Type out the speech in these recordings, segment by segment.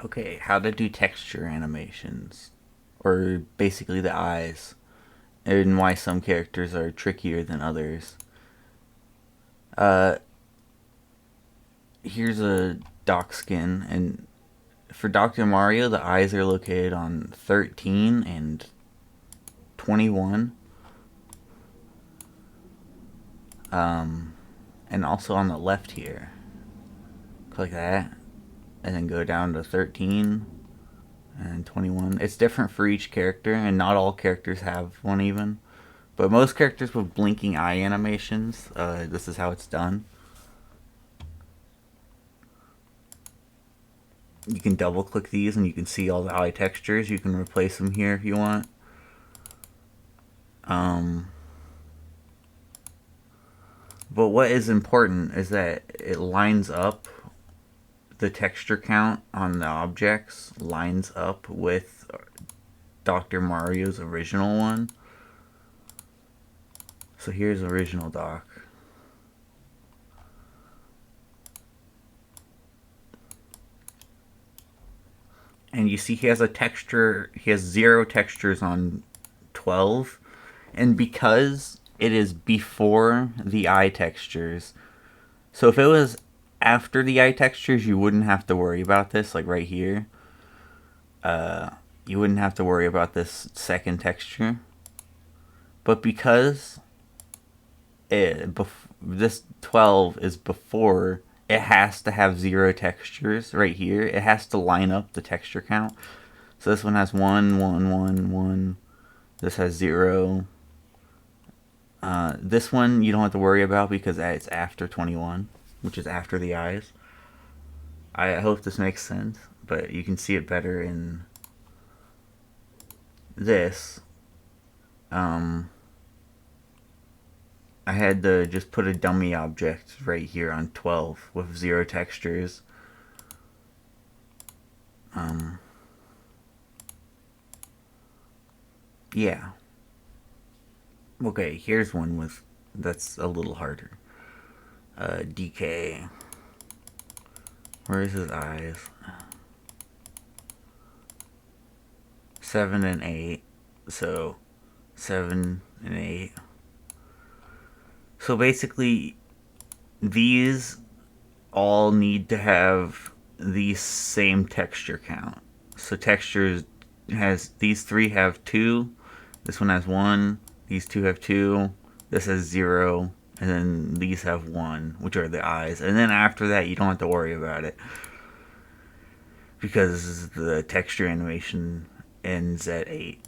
Okay, how to do texture animations, or basically the eyes, and why some characters are trickier than others. Uh, Here's a dock skin, and for Dr. Mario, the eyes are located on 13 and 21, um, and also on the left here. Click that, and then go down to 13 and 21. It's different for each character, and not all characters have one even. But most characters with blinking eye animations, this is how it's done. You can double click these and you can see all the eye textures. You can replace them here if you want. Um, but what is important is that it lines up, the texture count on the objects lines up with Dr. Mario's original one. So here's original Doc. And you see he has a texture, he has 0 textures on 12. And because it is before the eye textures, so if it was after the eye textures, you wouldn't have to worry about this, like right here. You wouldn't have to worry about this second texture. But because this 12 is before, it has to have 0 textures right here. It has to line up the texture count. So this one has 1, 1, 1, 1. This has 0. This one you don't have to worry about because it's after 21, which is after the eyes. I hope this makes sense, but you can see it better in this. Um, I had to just put a dummy object right here on 12 with 0 textures. Um, yeah. Okay, here's one with that's a little harder. DK. Where's his eyes? 7 and 8. So 7 and 8. So basically, these all need to have the same texture count. So textures has these 3 have 2. This one has 1. These 2 have 2. This has 0. And then these have 1, which are the eyes. And then after that, you don't have to worry about it because the texture animation ends at 8.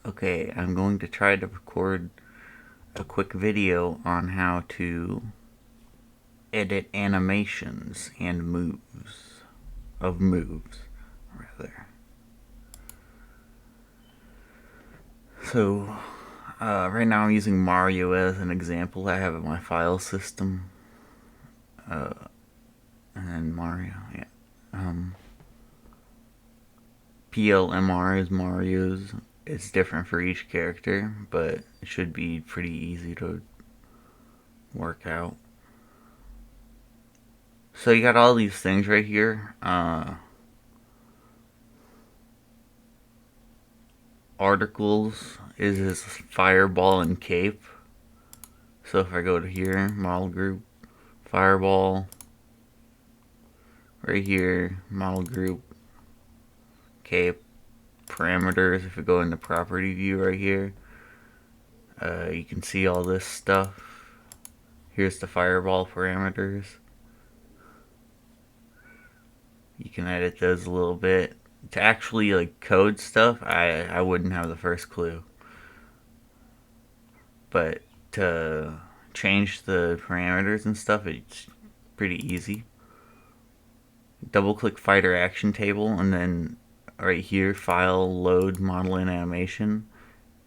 Okay, I'm going to try to record a quick video on how to edit animations and moves, rather. So, right now I'm using Mario as an example I have in my file system. Uh, and Mario, yeah. PLMR is Mario's. It's different for each character, but it should be pretty easy to work out. So you got all these things right here. Articles is his fireball and cape. So if I go to here, model group, fireball, right here, model group, cape, parameters. If we go into property view right here, you can see all this stuff. Here's the fireball parameters. You can edit those a little bit. To actually like code stuff, I wouldn't have the first clue. But to change the parameters and stuff, it's pretty easy. Double click fighter action table and then right here, file, load, model and animation.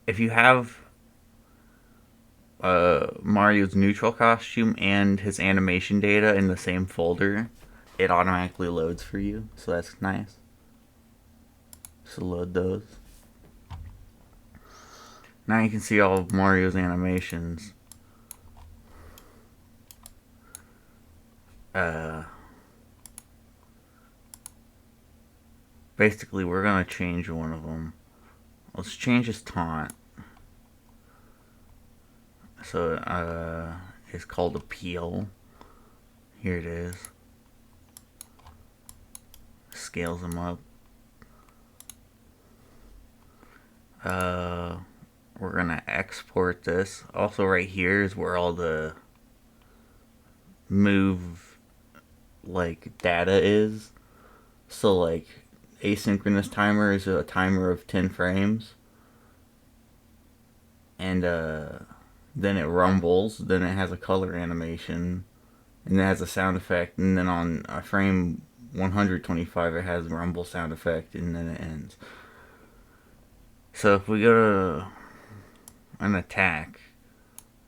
If you have Mario's neutral costume and his animation data in the same folder, it automatically loads for you, so that's nice. So load those. Now you can see all of Mario's animations. Basically, we're gonna change one of them. Let's change his taunt. So, it's called Appeal. Here it is. Scales him up. We're gonna export this. Also, right here is where all the move like data is. So, like, asynchronous timer is a timer of 10 frames, and then it rumbles. Then it has a color animation, and it has a sound effect. And then on a frame 125, it has a rumble sound effect, and then it ends. So if we go to an attack,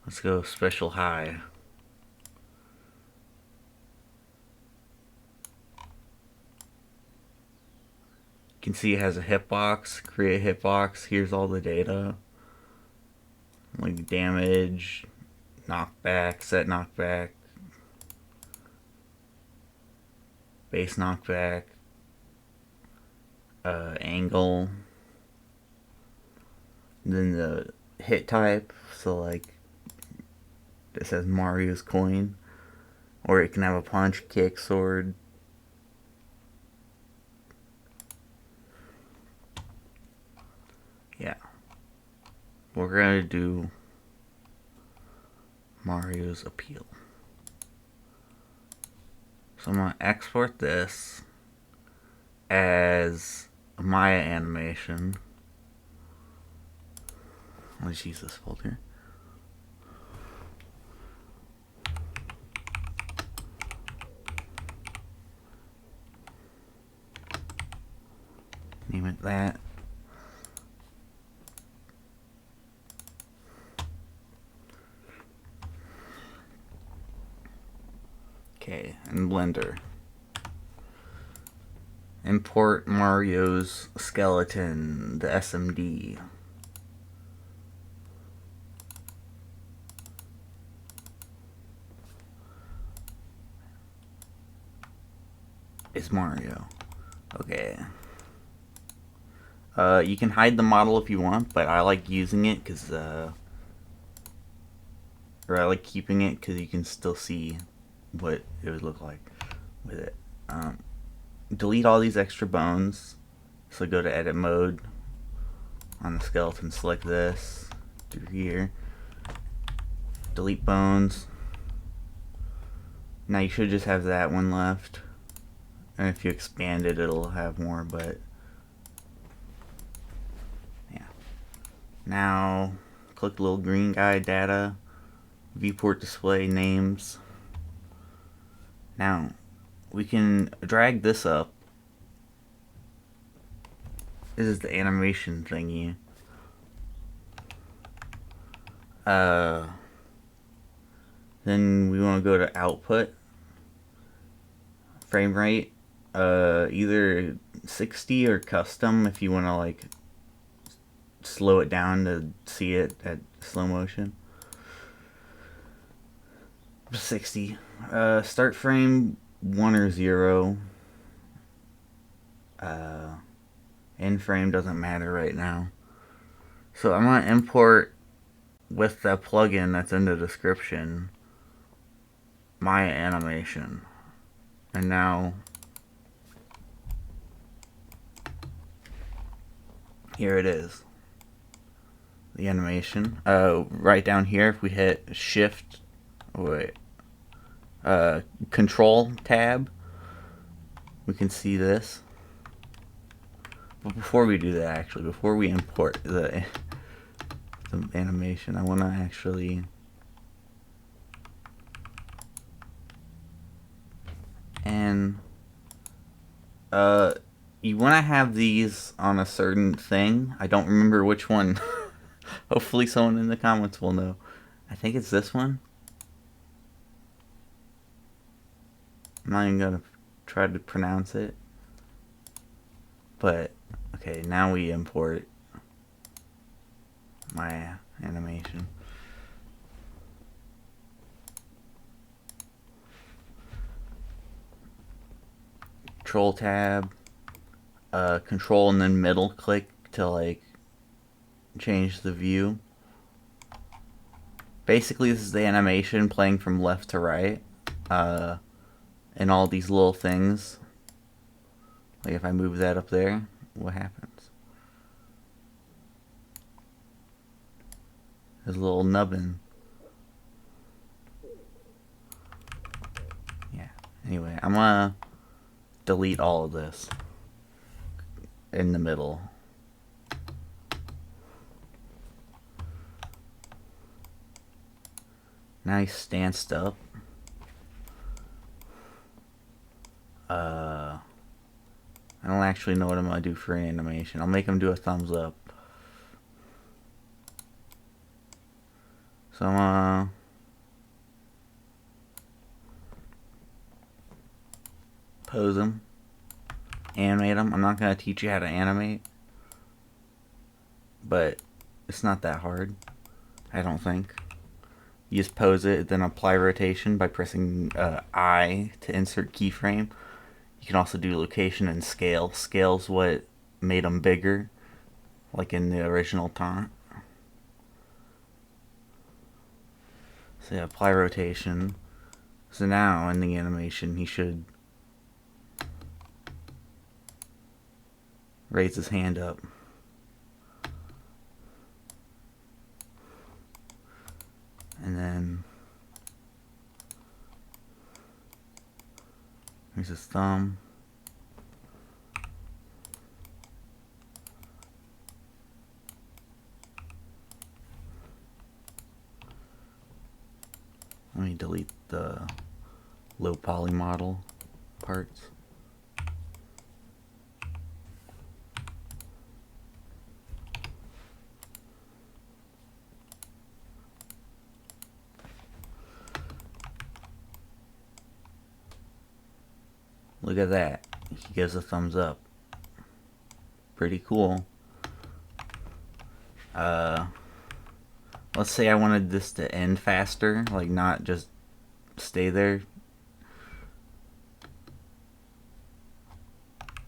let's go special high. You can see it has a hitbox, create hitbox. Here's all the data, like damage, knockback, set knockback, base knockback, angle, then the hit type. So like it says Mario's coin, or it can have a punch, kick, sword. Yeah, we're gonna do Mario's Appeal. So I'm gonna export this as a Maya animation. Let's use this folder. Name it that. Okay, in Blender. Import Mario's skeleton, the SMD. It's Mario. Okay. You can hide the model if you want, but I like using it because, or I like keeping it because you can still see what it would look like with it. Delete all these extra bones. So go to edit mode on the skeleton, select this through here. Delete bones. Now you should just have that one left. And if you expand it, it'll have more, but yeah. Now, click the little green guy, data, viewport display, names. Now, we can drag this up. This is the animation thingy. Then we want to go to output, frame rate, either 60 or custom if you want to like slow it down to see it at slow motion. 60. Start frame 1 or 0. End frame doesn't matter right now. So I'm going to import with the plugin that's in the description Maya animation. And now here it is. The animation. Right down here, if we hit shift, control tab, we can see this. But before we do that, actually, before we import the animation, I want to actually you want to have these on a certain thing. I don't remember which one. Hopefully someone in the comments will know. I think it's this one. I'm not even gonna try to pronounce it. But okay, now we import my animation. Control tab, control and then middle click to like change the view. Basically, this is the animation playing from left to right, and all these little things. Like if I move that up there, what happens? There's a little nubbin. Yeah. Anyway, I'm gonna delete all of this in the middle. Nice stanced up. I don't actually know what I'm gonna do for animation. I'll make him do a thumbs up. So I'm gonna pose him, animate him. I'm not gonna teach you how to animate, but it's not that hard, I don't think. You just pose it, then apply rotation by pressing I to insert keyframe. You can also do location and scale. Scale's what made them bigger, like in the original taunt. So yeah, apply rotation. So now in the animation, he should raise his hand up. And then here's his thumb. Let me delete the low poly model parts. Look at that. He gives a thumbs up. Pretty cool. Let's say I wanted this to end faster, like not just stay there.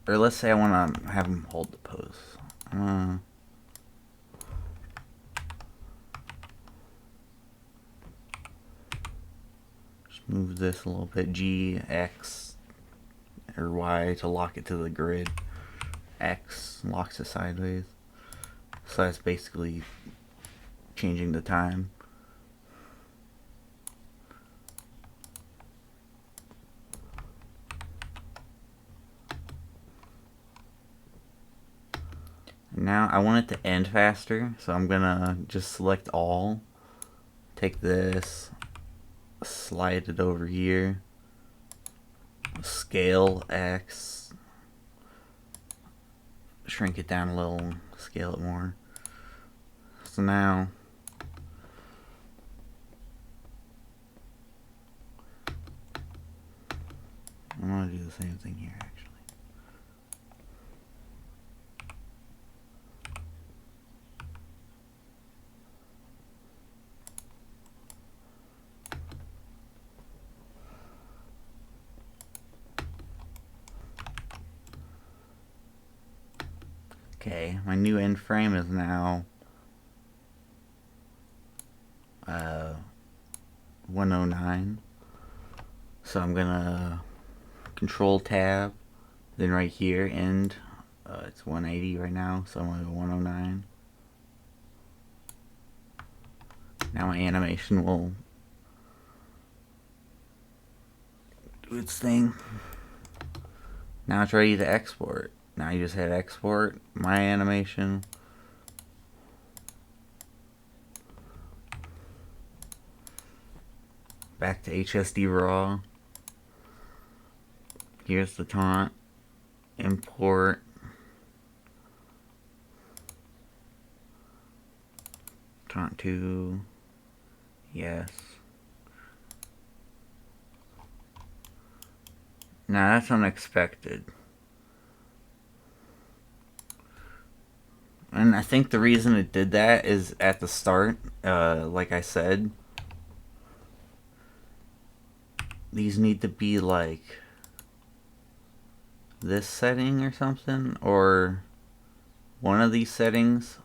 Or let's say I want to have him hold the pose. Just move this a little bit. G, X, or Y to lock it to the grid. X locks it sideways. So that's basically changing the time. Now I want it to end faster, so I'm gonna just select all, take this, slide it over here, scale X, shrink it down a little, scale it more. So now I'm gonna do the same thing here actually. Okay, my new end frame is now 109. So I'm gonna control tab, then right here end. It's 180 right now, so I'm gonna go 109. Now my animation will do its thing. Now it's ready to export. Now you just hit export, my animation. Back to hsdraw. Here's the taunt. Import. Taunt 2. Yes. Now that's unexpected. And I think the reason it did that is at the start, like I said, these need to be like this setting or something, or one of these settings.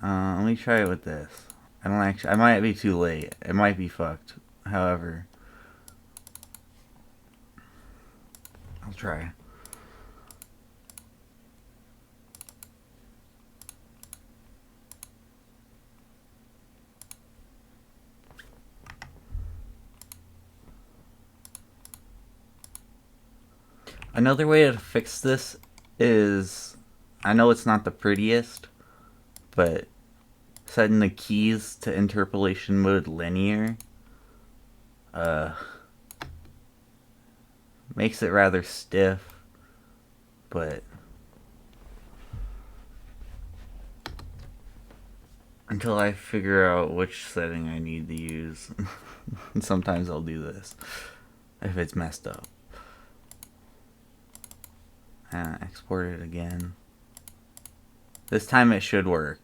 Let me try it with this. I might be too late. It might be fucked. However, I'll try. Another way to fix this is, I know it's not the prettiest, but setting the keys to interpolation mode linear makes it rather stiff, but until I figure out which setting I need to use, sometimes I'll do this if it's messed up. Export it again. This time it should work.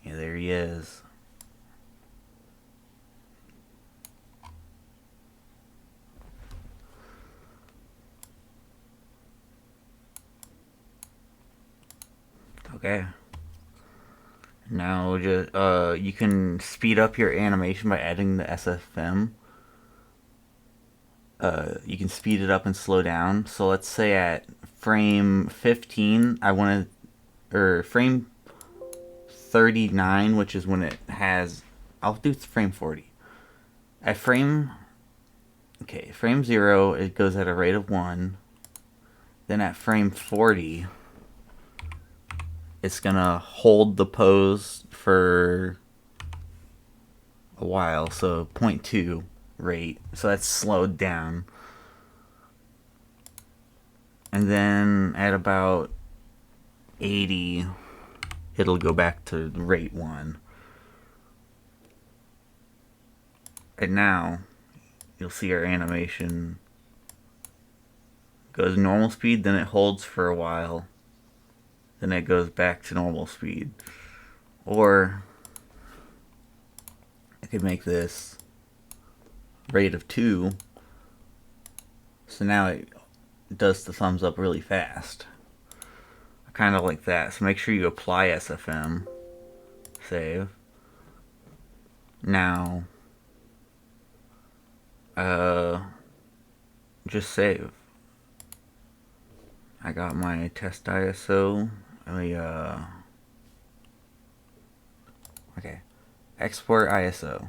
Yeah, there he is. Okay. Now just you can speed up your animation by adding the ssbm. You can speed it up and slow down. So let's say at frame 15, I want to, or frame 39, which is when it has, I'll do frame 40. At frame 0, it goes at a rate of 1. Then at frame 40, it's gonna hold the pose for a while, so 0.2 rate, so that's slowed down. And then at about 80, it'll go back to rate 1. And now you'll see our animation goes normal speed, then it holds for a while, then it goes back to normal speed. Or I could make this rate of 2, so now it does the thumbs up really fast. I kind of like that. So make sure you apply SFM, save. Now just save. I got my test ISO. Okay, export ISO.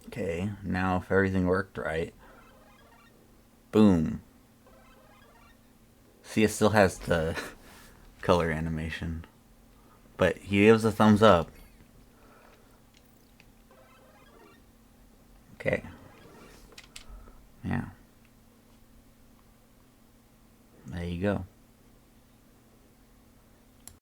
Okay, now if everything worked right, boom. See, it still has the color animation, but he gives a thumbs up. Okay. Yeah. There you go.